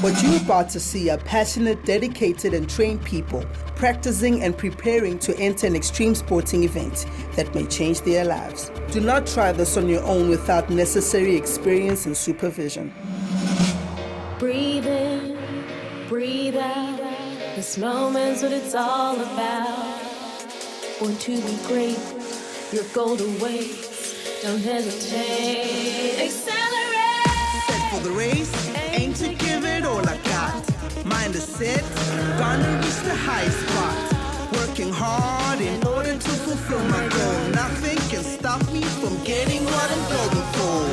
What you're about to see are passionate, dedicated, and trained people practicing and preparing to enter an extreme sporting event that may change their lives. Do not try this on your own without necessary experience and supervision. Breathe in, breathe out. This moment's what it's all about. Born to be great, your goal to waste. Don't hesitate, accelerate. Set for the race, aim to give it all I got. Mind is set, gonna reach the high spot. Working hard in order to fulfill my goal. Nothing can stop me from getting what I'm going for.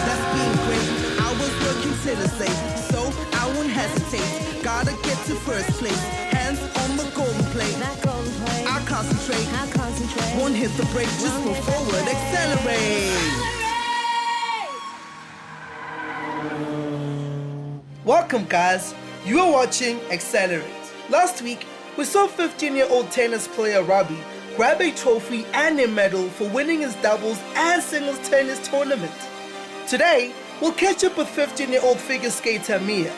That's being great, I was working tirelessly, so I won't hesitate. Gotta get to first place, hands on the golden plate. I concentrate, won't hit the brake, just move forward, accelerate. Welcome guys, you are watching Accelerate. Last week, we saw 15-year-old tennis player Robbie grab a trophy and a medal for winning his doubles and singles tennis tournament. Today, we'll catch up with 15-year-old figure skater Mia.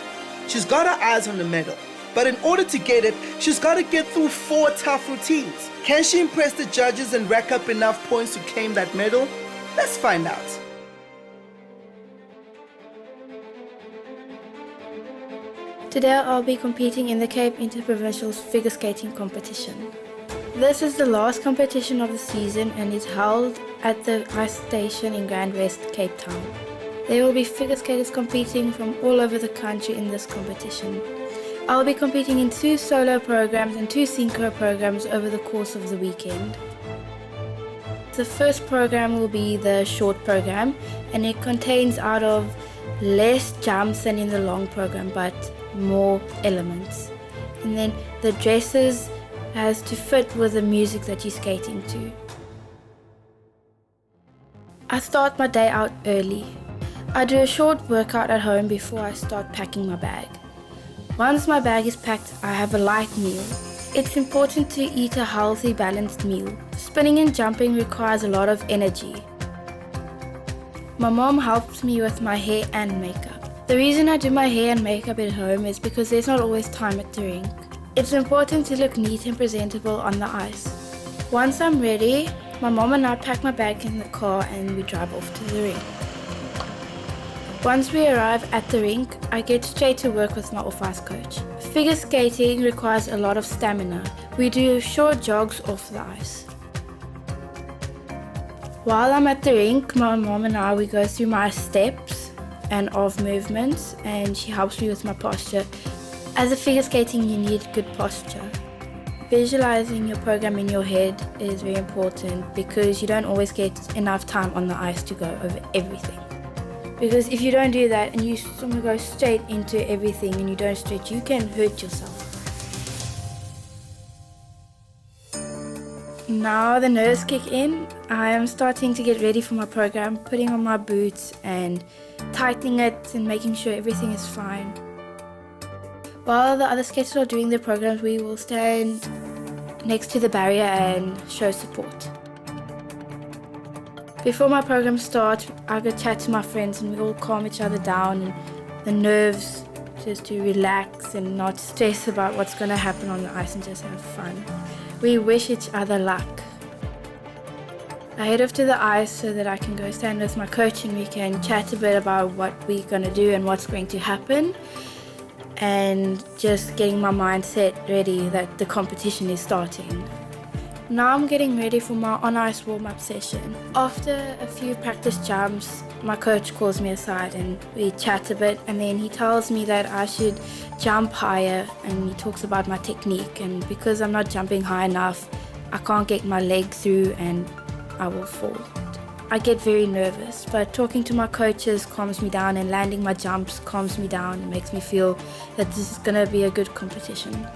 She's got her eyes on the medal, but in order to get it, she's got to get through 4 tough routines. Can she impress the judges and rack up enough points to claim that medal? Let's find out. Today I'll be competing in the Cape Inter-provincial figure skating competition. This is the last competition of the season and is held at the ice station in Grand West, Cape Town. There will be figure skaters competing from all over the country in this competition. I'll be competing in 2 solo programs and 2 synchro programs over the course of the weekend. The first program will be the short program, and it contains out of less jumps than in the long program, but more elements. And then the dresses has to fit with the music that you're skating to. I start my day out early. I do a short workout at home before I start packing my bag. Once my bag is packed, I have a light meal. It's important to eat a healthy, balanced meal. Spinning and jumping requires a lot of energy. My mom helps me with my hair and makeup. The reason I do my hair and makeup at home is because there's not always time at the rink. It's important to look neat and presentable on the ice. Once I'm ready, my mom and I pack my bag in the car and we drive off to the rink. Once we arrive at the rink, I get straight to work with my off-ice coach. Figure skating requires a lot of stamina. We do short jogs off the ice. While I'm at the rink, my mom and I, we go through my steps and off movements, and she helps me with my posture. As a figure skating, you need good posture. Visualizing your program in your head is very important because you don't always get enough time on the ice to go over everything. Because if you don't do that and you go straight into everything and you don't stretch, you can hurt yourself. Now the nerves kick in. I am starting to get ready for my program, putting on my boots and tightening it and making sure everything is fine. While the other skaters are doing their programs, we will stand next to the barrier and show support. Before my program starts, I go chat to my friends and we all calm each other down, and the nerves just to relax and not stress about what's going to happen on the ice and just have fun. We wish each other luck. I head off to the ice so that I can go stand with my coach and we can chat a bit about what we're going to do and what's going to happen, and just getting my mindset ready that the competition is starting. Now I'm getting ready for my on-ice warm-up session. After a few practice jumps, my coach calls me aside and we chat a bit, and then he tells me that I should jump higher, and he talks about my technique, and because I'm not jumping high enough, I can't get my leg through and I will fall. I get very nervous, but talking to my coaches calms me down, and landing my jumps calms me down and makes me feel that this is going to be a good competition.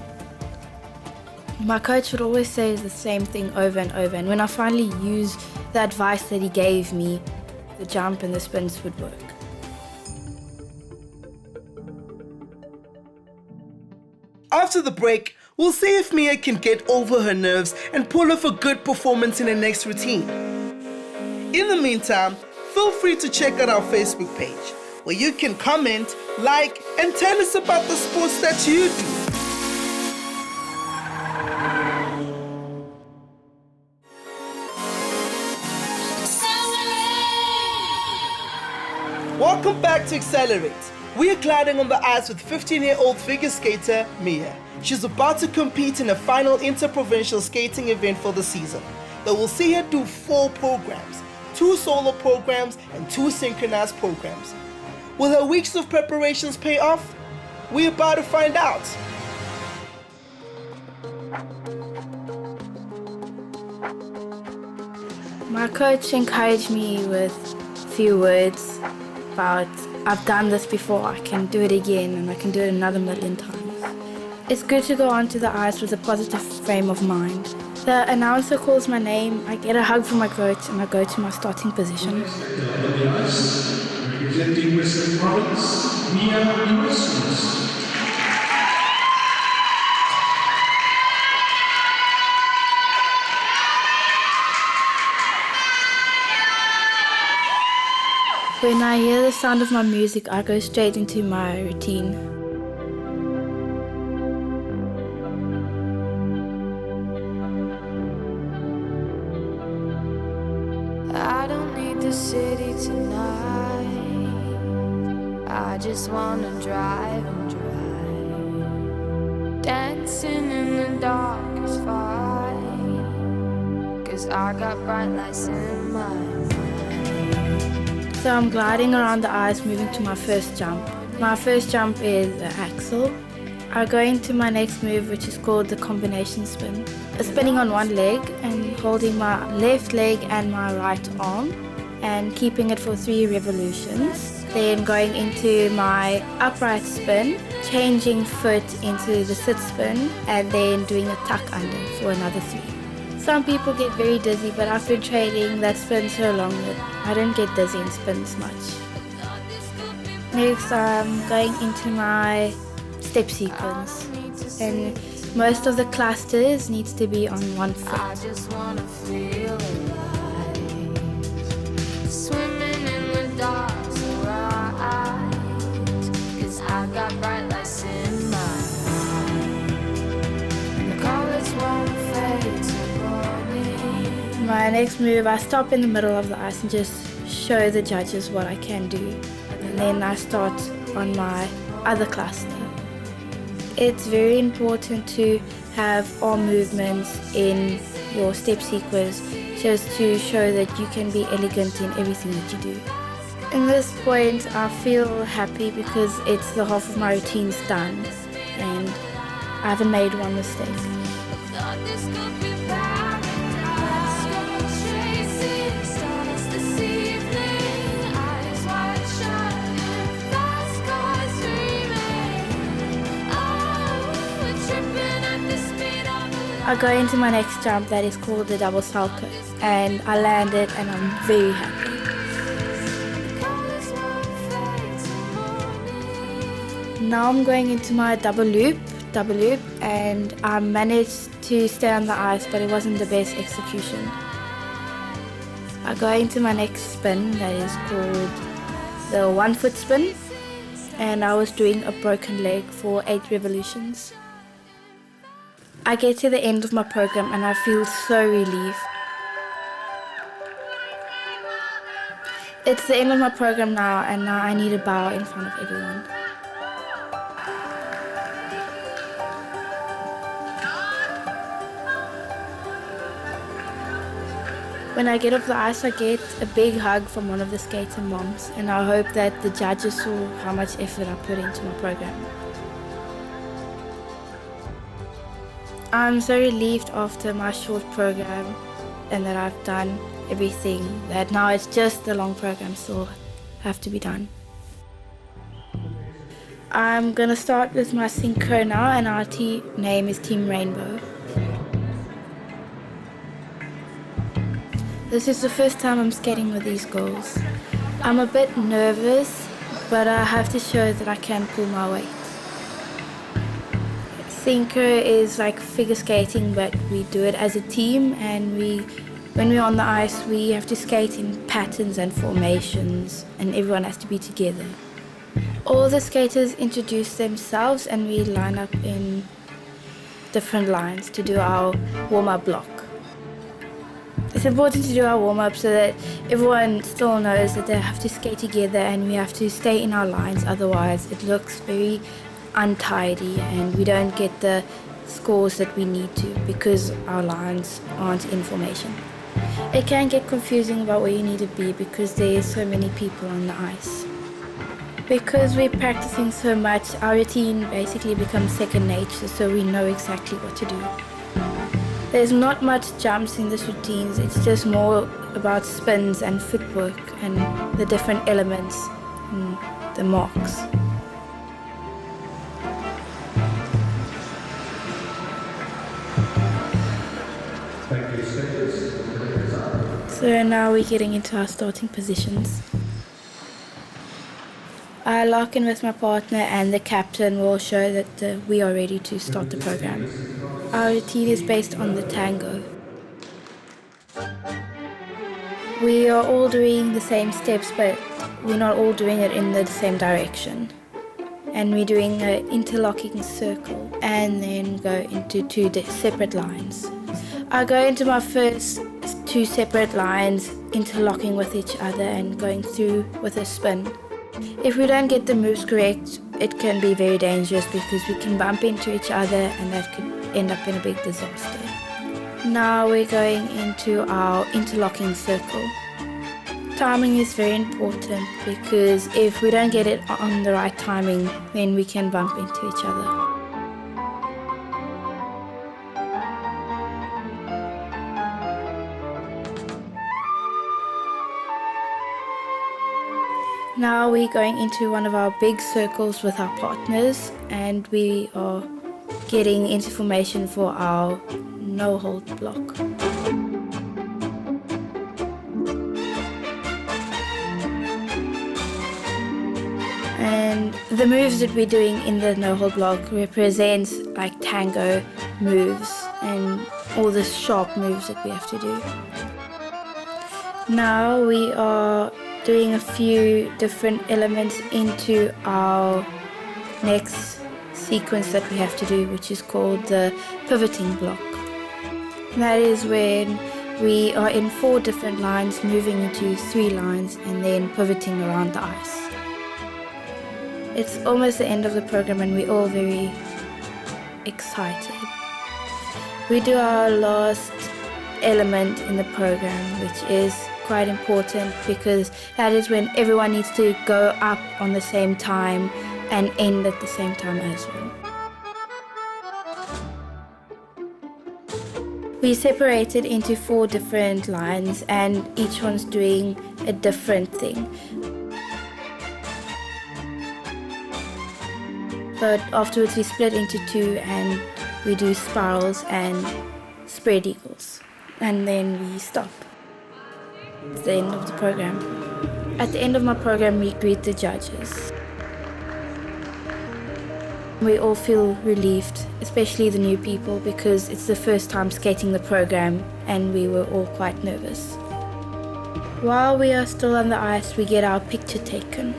My coach would always say the same thing over and over, and when I finally used the advice that he gave me, the jump and the spins would work. After the break, we'll see if Mia can get over her nerves and pull off a good performance in the next routine. In the meantime, feel free to check out our Facebook page. where you can comment, like, and tell us about the sports that you do. Welcome back to Accelerate. We are gliding on the ice with 15-year-old figure skater Mia. She's about to compete in a final inter-provincial skating event for the season that will see her do 4 programs, 2 solo programs and 2 synchronized programs. Will her weeks of preparations pay off? We're about to find out. My coach encouraged me with a few words about I've done this before, I can do it again and I can do it another million times. It's good to go onto the ice with a positive frame of mind. The announcer calls my name, I get a hug from my coach and I go to my starting position. Representing Western Province, Mia Universities. When I hear the sound of my music, I go straight into my routine. I don't need the city tonight. I just wanna drive and drive. Dancing in the dark is fine, 'cause I got bright lights in my mind. So I'm gliding around the ice, moving to my first jump. My first jump is the axel. I go into my next move, which is called the combination spin. Spinning on one leg and holding my left leg and my right arm and keeping it for 3 revolutions. Then going into my upright spin, changing foot into the sit spin, and then doing a tuck under for another 3. Some people get very dizzy, but I've been training that spin so long that I don't get dizzy in spins much. Next, I'm going into my step sequence, and most of the clusters needs to be on one foot. I just wanna feel alive. Swimming in the dark so right, 'cause I got bright lights in my eyes. The colors won't fade to morning. My next move, I stop in the middle of the ice and just show the judges what I can do. And then I start on my other cluster. It's very important to have arm movements in your step sequence just to show that you can be elegant in everything that you do. In this point, I feel happy because it's the half of my routine's done and I haven't made one mistake. Thought this could be paradise. Chasing stars this evening. Eyes wide shut, fast cars dreaming. Oh, we're tripping at the speed of light. I go into my next jump that is called the double salto and I land it and I'm very happy. Colors won't fade to morning. Now I'm going into my double loop, and I managed to stay on the ice, but it wasn't the best execution. I go into my next spin that is called the 1 foot spin, and I was doing a broken leg for 8 revolutions. I get to the end of my program and I feel so relieved. It's the end of my program now, and now I need to bow in front of everyone. When I get off the ice, I get a big hug from one of the skater moms, and I hope that the judges saw how much effort I put into my program. I'm so relieved after my short program and that I've done everything, that now it's just the long program still have to be done. I'm gonna start with my synchro now, and our team name is Team Rainbow. This is the first time I'm skating with these girls. I'm a bit nervous, but I have to show that I can pull my weight. Synchro is like figure skating, but we do it as a team, and when we're on the ice, we have to skate in patterns and formations, and everyone has to be together. All the skaters introduce themselves and we line up in different lines to do our warm-up block. It's important to do our warm-up so that everyone still knows that they have to skate together and we have to stay in our lines, otherwise it looks very untidy and we don't get the scores that we need to because our lines aren't in formation. It can get confusing about where you need to be because there's so many people on the ice. Because we're practicing so much, our routine basically becomes second nature, so we know exactly what to do. There's not much jumps in this routine, it's just more about spins and footwork and the different elements and the marks. Thank you, skaters. So now we're getting into our starting positions. I lock in with my partner and the captain will show that we are ready to start the program. Our routine is based on the tango. We are all doing the same steps, but we're not all doing it in the same direction. And we're doing an interlocking circle and then go into two separate lines. I go into my first two separate lines, interlocking with each other and going through with a spin. If we don't get the moves correct, it can be very dangerous because we can bump into each other and that could end up in a big disaster. Now we're going into our interlocking circle. Timing is very important because if we don't get it on the right timing, then we can bump into each other. Now we're going into one of our big circles with our partners and we are getting into formation for our no-hold block. And the moves that we're doing in the no-hold block represents like tango moves and all the sharp moves that we have to do. Now we are doing a few different elements into our next sequence that we have to do, which is called the pivoting block. That is when we are in 4 different lines, moving into 3 lines and then pivoting around the ice. It's almost the end of the program and we're all very excited. We do our last element in the program, which is quite important because that is when everyone needs to go up on the same time and end at the same time as well. We separated into 4 different lines and each one's doing a different thing. But afterwards we split into 2 and we do spirals and spread eagles and then we stop. It's the end of the program. At the end of my program, we greet the judges. We all feel relieved, especially the new people, because it's the first time skating the program and we were all quite nervous. While we are still on the ice, we get our picture taken.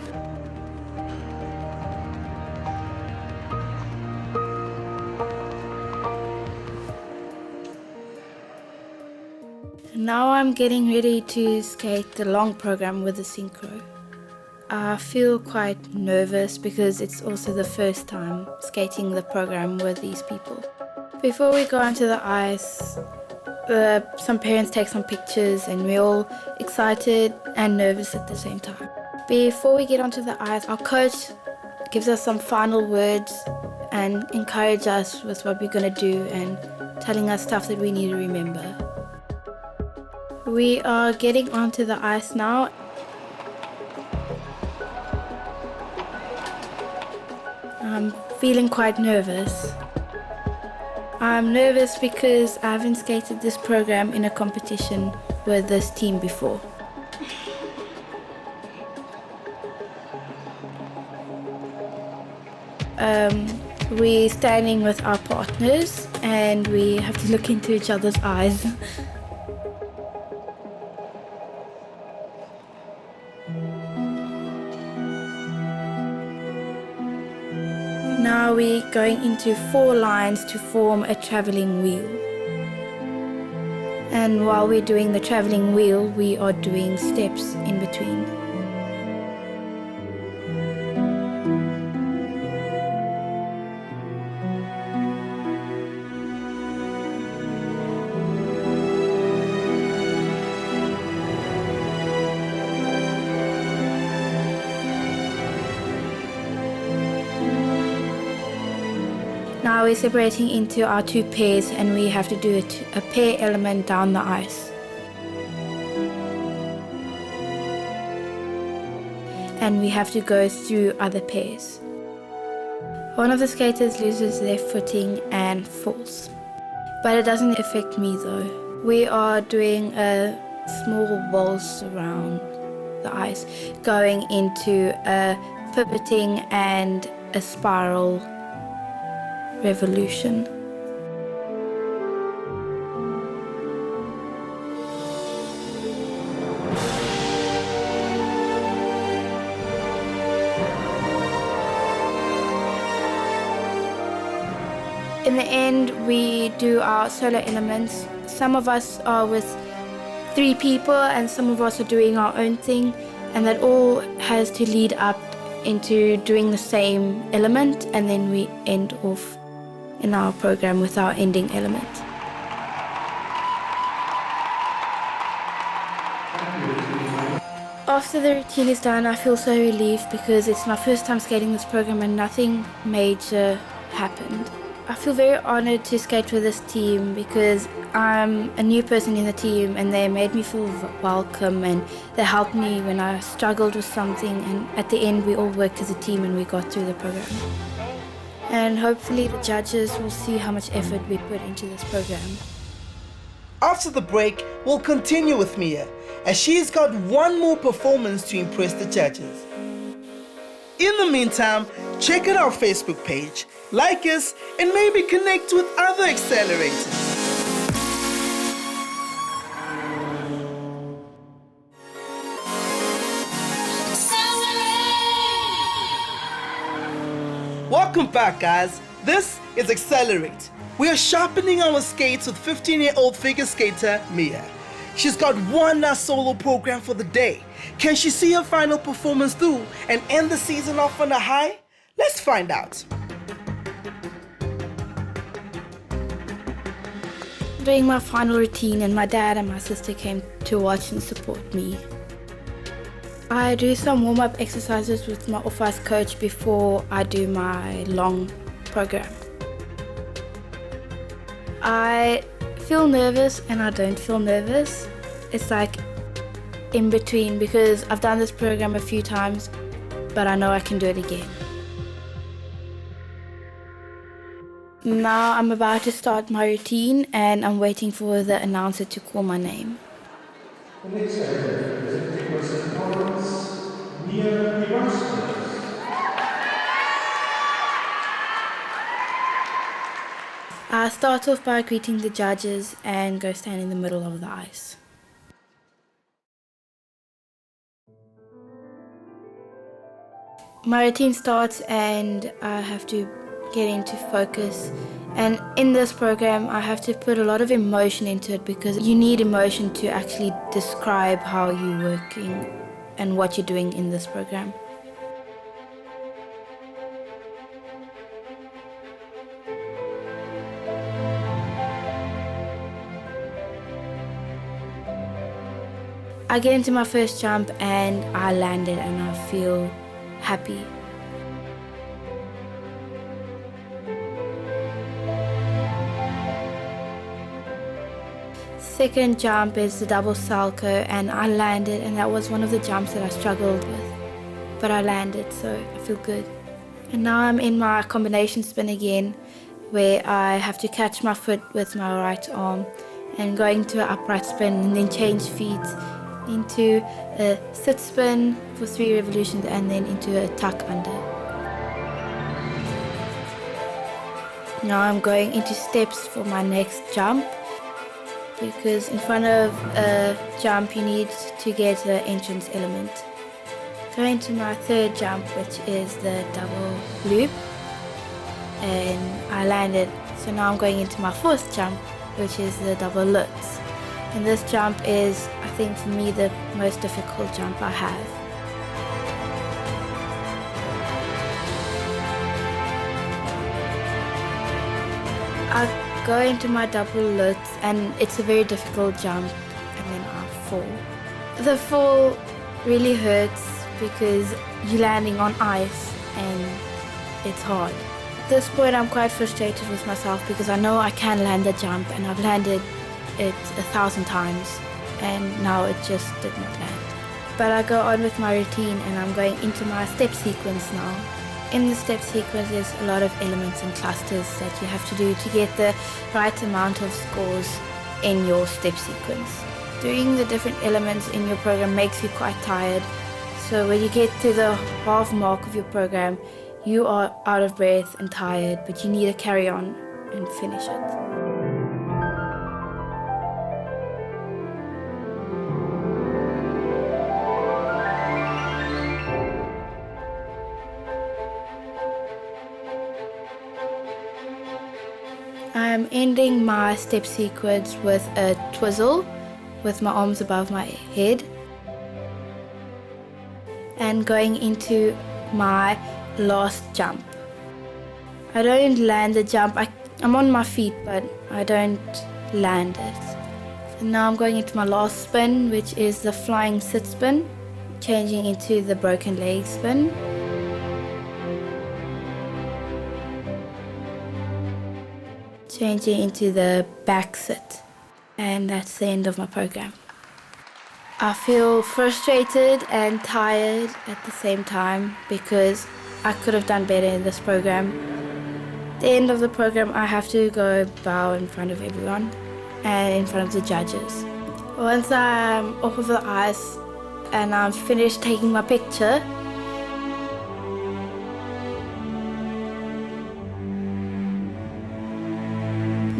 Now I'm getting ready to skate the long program with the synchro. I feel quite nervous because it's also the first time skating the program with these people. Before we go onto the ice, some parents take some pictures and we're all excited and nervous at the same time. Before we get onto the ice, our coach gives us some final words and encourages us with what we're going to do and telling us stuff that we need to remember. We are getting onto the ice now. I'm feeling quite nervous. I'm nervous because I haven't skated this program in a competition with this team before. We're standing with our partners and we have to look into each other's eyes. Now we're going into 4 lines to form a travelling wheel. And while we're doing the travelling wheel, we are doing steps in between. Now we're separating into our 2 pairs and we have to do a pair element down the ice. And we have to go through other pairs. One of the skaters loses their footing and falls. But it doesn't affect me though. We are doing a small waltz around the ice, going into a pivoting and a spiral revolution. In the end, we do our solo elements. Some of us are with 3 people and some of us are doing our own thing, and that all has to lead up into doing the same element, and then we end off in our program with our ending element. After the routine is done, I feel so relieved because it's my first time skating this program and nothing major happened. I feel very honoured to skate with this team because I'm a new person in the team and they made me feel welcome and they helped me when I struggled with something, and at the end we all worked as a team and we got through the program. And hopefully the judges will see how much effort we put into this program. After the break, we'll continue with Mia, as she's got one more performance to impress the judges. In the meantime, check out our Facebook page, like us, and maybe connect with other accelerators. Welcome back, guys. This is Accelerate. We are sharpening our skates with 15-year-old figure skater Mia. She's got one last solo program for the day. Can she see her final performance through and end the season off on a high? Let's find out. Doing my final routine and my dad and my sister came to watch and support me. I do some warm-up exercises with my off-ice coach before I do my long program. I feel nervous and I don't feel nervous. It's like in between because I've done this program a few times, but I know I can do it again. Now I'm about to start my routine and I'm waiting for the announcer to call my name. The next item is in performance near I start off by greeting the judges and go stand in the middle of the ice. My routine starts and I have to get into focus, and in this program I have to put a lot of emotion into it because you need emotion to actually describe how you're working and what you're doing in this program. I get into my first jump and I landed and I feel happy. Second jump is the double salco and I landed, and that was one of the jumps that I struggled with. But I landed, so I feel good. And now I'm in my combination spin again, where I have to catch my foot with my right arm and go into an upright spin and then change feet into a sit spin for 3 revolutions and then into a tuck under. Now I'm going into steps for my next jump, because in front of a jump you need to get the entrance element. Going to my third jump, which is the double loop. and I landed. So now I'm going into my fourth jump, which is the double lutz. And this jump is, I think for me, the most difficult jump I have. I go into my double lutz and it's a very difficult jump, and then I fall. The fall really hurts because you're landing on ice and it's hard. At this point I'm quite frustrated with myself because I know I can land the jump and I've landed it 1,000 times and now it just did not land. But I go on with my routine and I'm going into my step sequence now. In the step sequence there's a lot of elements and clusters that you have to do to get the right amount of scores in your step sequence. Doing the different elements in your program makes you quite tired. So when you get to the half mark of your program, you are out of breath and tired, but you need to carry on and finish it. I'm ending my step sequence with a twizzle with my arms above my head and going into my last jump. I don't land the jump, I'm on my feet but I don't land it. And now I'm going into my last spin, which is the flying sit spin, changing into the broken leg spin. Changing into the back sit, and that's the end of my program. I feel frustrated and tired at the same time because I could have done better in this program. At the end of the program I have to go bow in front of everyone and in front of the judges. Once I'm off of the ice and I'm finished taking my picture,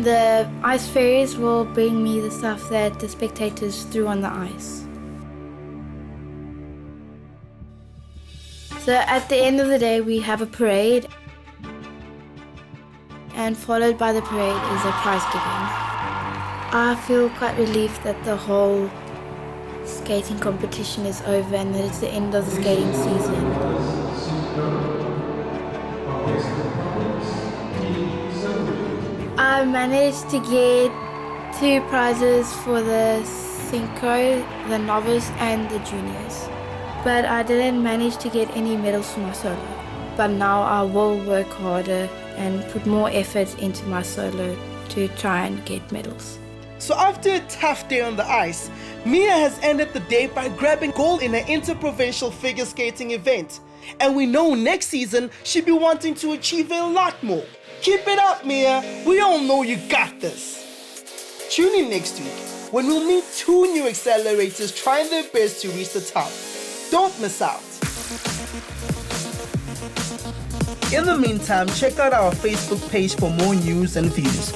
the ice fairies will bring me the stuff that the spectators threw on the ice. So at the end of the day we have a parade, and followed by the parade is a prize giving. I feel quite relieved that the whole skating competition is over and that it's the end of the skating season. I managed to get 2 prizes for the synchro, the novice and the juniors. But I didn't manage to get any medals for my solo. But now I will work harder and put more effort into my solo to try and get medals. So after a tough day on the ice, Mia has ended the day by grabbing gold in an inter-provincial figure skating event. And we know next season she'll be wanting to achieve a lot more. Keep it up, Mia. We all know you got this. Tune in next week when we'll meet 2 new accelerators trying their best to reach the top. Don't miss out. In the meantime, check out our Facebook page for more news and views.